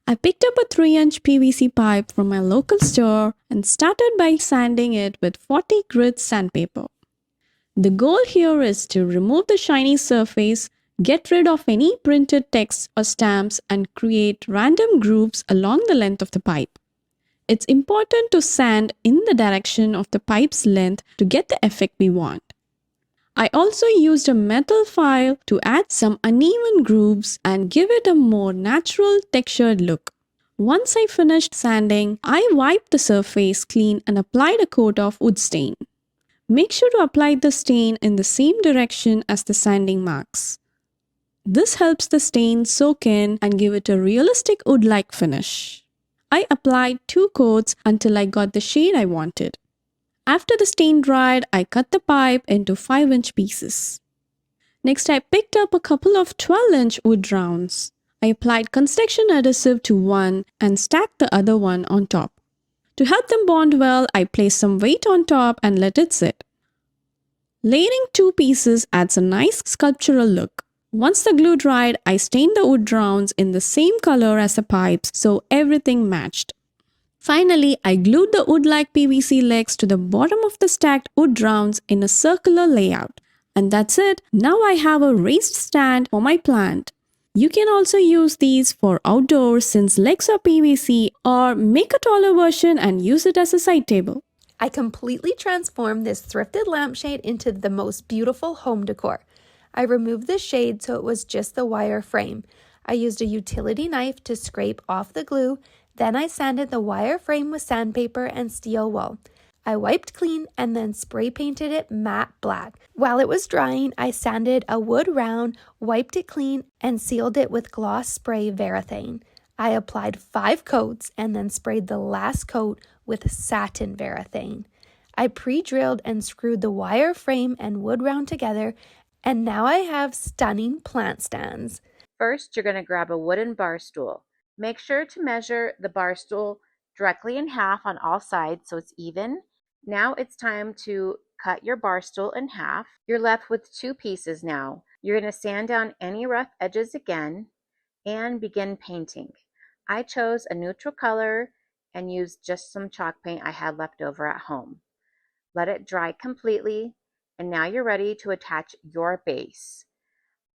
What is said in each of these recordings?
I picked up a 3-inch PVC pipe from my local store and started by sanding it with 40 grit sandpaper. The goal here is to remove the shiny surface, get rid of any printed text or stamps, and create random grooves along the length of the pipe. It's important to sand in the direction of the pipe's length to get the effect we want. I also used a metal file to add some uneven grooves and give it a more natural textured look. Once I finished sanding, I wiped the surface clean and applied a coat of wood stain. Make sure to apply the stain in the same direction as the sanding marks. This helps the stain soak in and give it a realistic wood-like finish. I applied 2 coats until I got the shade I wanted. After the stain dried, I cut the pipe into 5-inch pieces. Next, I picked up a couple of 12-inch wood rounds. I applied construction adhesive to one and stacked the other one on top. To help them bond well, I placed some weight on top and let it sit. Layering 2 pieces adds a nice sculptural look. Once the glue dried, I stained the wood rounds in the same color as the pipes so everything matched. Finally, I glued the wood-like PVC legs to the bottom of the stacked wood rounds in a circular layout. And that's it. Now I have a raised stand for my plant. You can also use these for outdoors since legs are PVC, or make a taller version and use it as a side table. I completely transformed this thrifted lampshade into the most beautiful home decor. I removed the shade so it was just the wire frame. I used a utility knife to scrape off the glue. Then I sanded the wire frame with sandpaper and steel wool. I wiped clean and then spray painted it matte black. While it was drying, I sanded a wood round, wiped it clean, and sealed it with gloss spray Varathane. I applied 5 coats and then sprayed the last coat with satin Varathane. I pre-drilled and screwed the wire frame and wood round together, and now I have stunning plant stands. First, you're going to grab a wooden bar stool. Make sure to measure the bar stool directly in half on all sides so it's even. Now it's time to cut your bar stool in half. You're left with 2 pieces now. You're going to sand down any rough edges again and begin painting. I chose a neutral color and used just some chalk paint I had left over at home. Let it dry completely, and now you're ready to attach your base.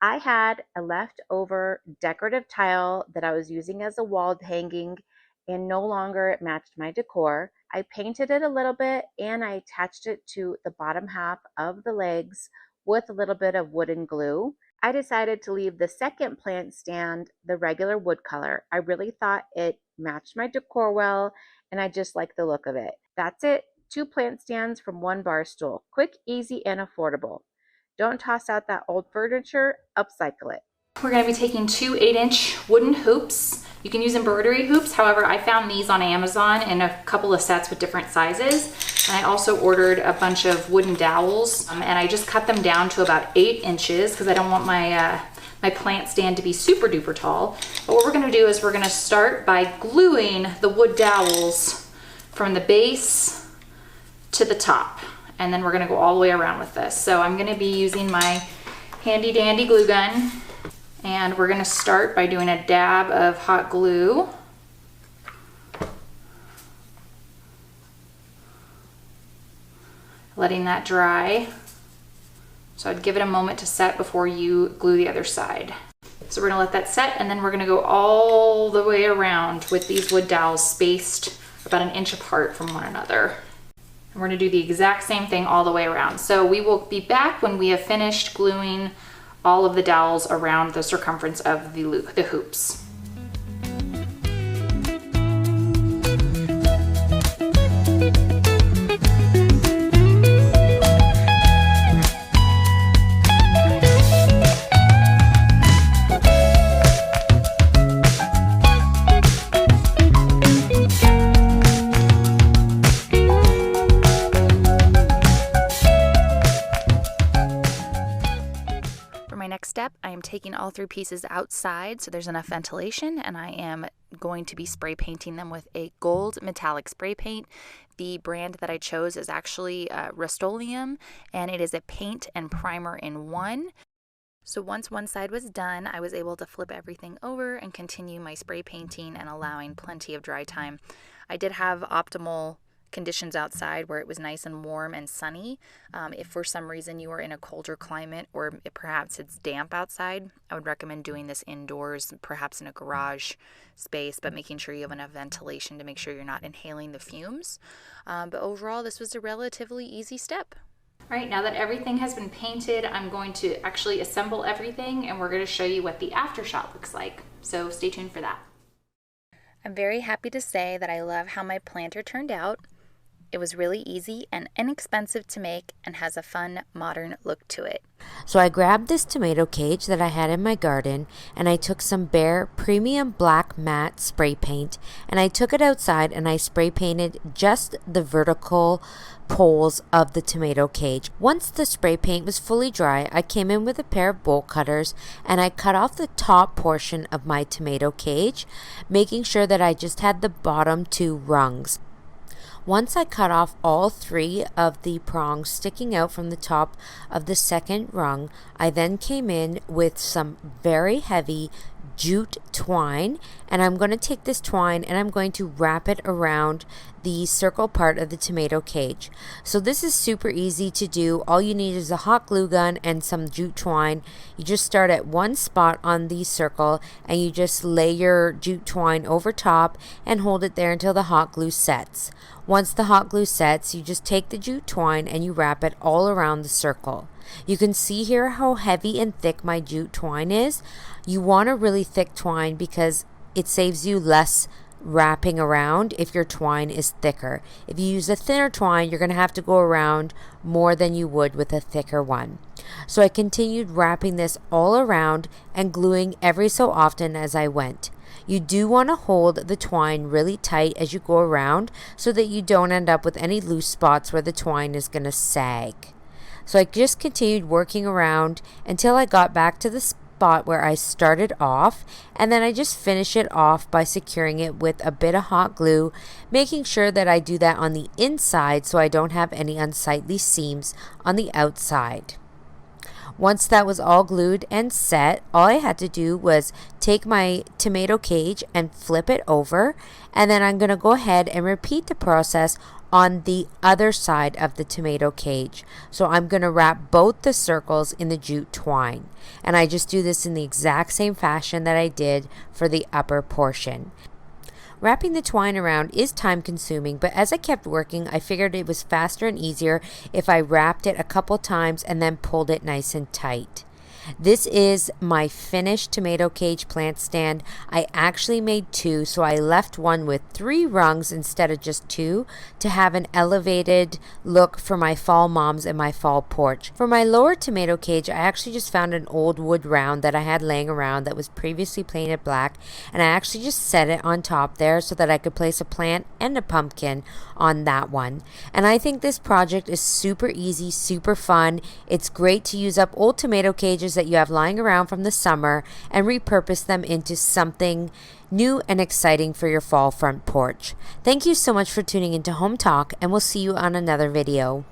I had a leftover decorative tile that I was using as a wall hanging and no longer matched my decor. I painted it a little bit and I attached it to the bottom half of the legs with a little bit of wooden glue. I decided to leave the second plant stand the regular wood color. I really thought it matched my decor well and I just like the look of it. That's it. 2 plant stands from 1 bar stool. Quick, easy, and affordable. Don't toss out that old furniture, upcycle it. We're going to be taking 2 8-inch wooden hoops. You can use embroidery hoops. However, I found these on Amazon in a couple of sets with different sizes. And I also ordered a bunch of wooden dowels and I just cut them down to about 8 inches because I don't want my plant stand to be super duper tall. But what we're going to do is we're going to start by gluing the wood dowels from the base to the top, and then we're going to go all the way around with this. So I'm going to be using my handy dandy glue gun, and we're going to start by doing a dab of hot glue. Letting that dry. So I'd give it a moment to set before you glue the other side. So we're going to let that set, and then we're going to go all the way around with these wood dowels spaced about 1 inch apart from one another. And we're going to do the exact same thing all the way around. So we will be back when we have finished gluing all of the dowels around the circumference of the hoops. Step, I am taking all 3 pieces outside so there's enough ventilation, and I am going to be spray painting them with a gold metallic spray paint. The brand that I chose is actually Rust-Oleum, and it is a paint and primer in one. So once one side was done, I was able to flip everything over and continue my spray painting and allowing plenty of dry time. I did have optimal conditions outside where it was nice and warm and sunny. If for some reason you are in a colder climate or perhaps it's damp outside, I would recommend doing this indoors, perhaps in a garage space, but making sure you have enough ventilation to make sure you're not inhaling the fumes. But overall, this was a relatively easy step. All right, now that everything has been painted, I'm going to actually assemble everything and we're going to show you what the after shot looks like. So stay tuned for that. I'm very happy to say that I love how my planter turned out. It was really easy and inexpensive to make and has a fun, modern look to it. So I grabbed this tomato cage that I had in my garden and I took some Behr Premium Black Matte spray paint and I took it outside and I spray painted just the vertical poles of the tomato cage. Once the spray paint was fully dry, I came in with a pair of bolt cutters and I cut off the top portion of my tomato cage, making sure that I just had the bottom two rungs. Once I cut off all three of the prongs sticking out from the top of the second rung, I then came in with some very heavy jute twine, and I'm going to take this twine and I'm going to wrap it around the circle part of the tomato cage. So this is super easy to do. All you need is a hot glue gun and some jute twine. You just start at one spot on the circle and you just lay your jute twine over top and hold it there until the hot glue sets. Once the hot glue sets, you just take the jute twine and you wrap it all around the circle. You can see here how heavy and thick my jute twine is. You want a really thick twine because it saves you less wrapping around if your twine is thicker. If you use a thinner twine, you're going to have to go around more than you would with a thicker one. So I continued wrapping this all around and gluing every so often as I went. You do want to hold the twine really tight as you go around so that you don't end up with any loose spots where the twine is going to sag. So I just continued working around until I got back to the spot where I started off, and then I just finish it off by securing it with a bit of hot glue, making sure that I do that on the inside so I don't have any unsightly seams on the outside. Once that was all glued and set, all I had to do was take my tomato cage and flip it over, and then I'm going to go ahead and repeat the process on the other side of the tomato cage. So I'm going to wrap both the circles in the jute twine, and I just do this in the exact same fashion that I did for the upper portion. Wrapping the twine around is time consuming, but as I kept working, I figured it was faster and easier if I wrapped it a couple times and then pulled it nice and tight. This is my finished tomato cage plant stand. I actually made two, so I left one with 3 rungs instead of just 2 to have an elevated look for my fall moms and my fall porch. For my lower tomato cage, I actually just found an old wood round that I had laying around that was previously painted black, and I actually just set it on top there so that I could place a plant and a pumpkin on that one. And I think this project is super easy, super fun. It's great to use up old tomato cages that you have lying around from the summer and repurpose them into something new and exciting for your fall front porch. Thank you so much for tuning into Home Talk, and we'll see you on another video.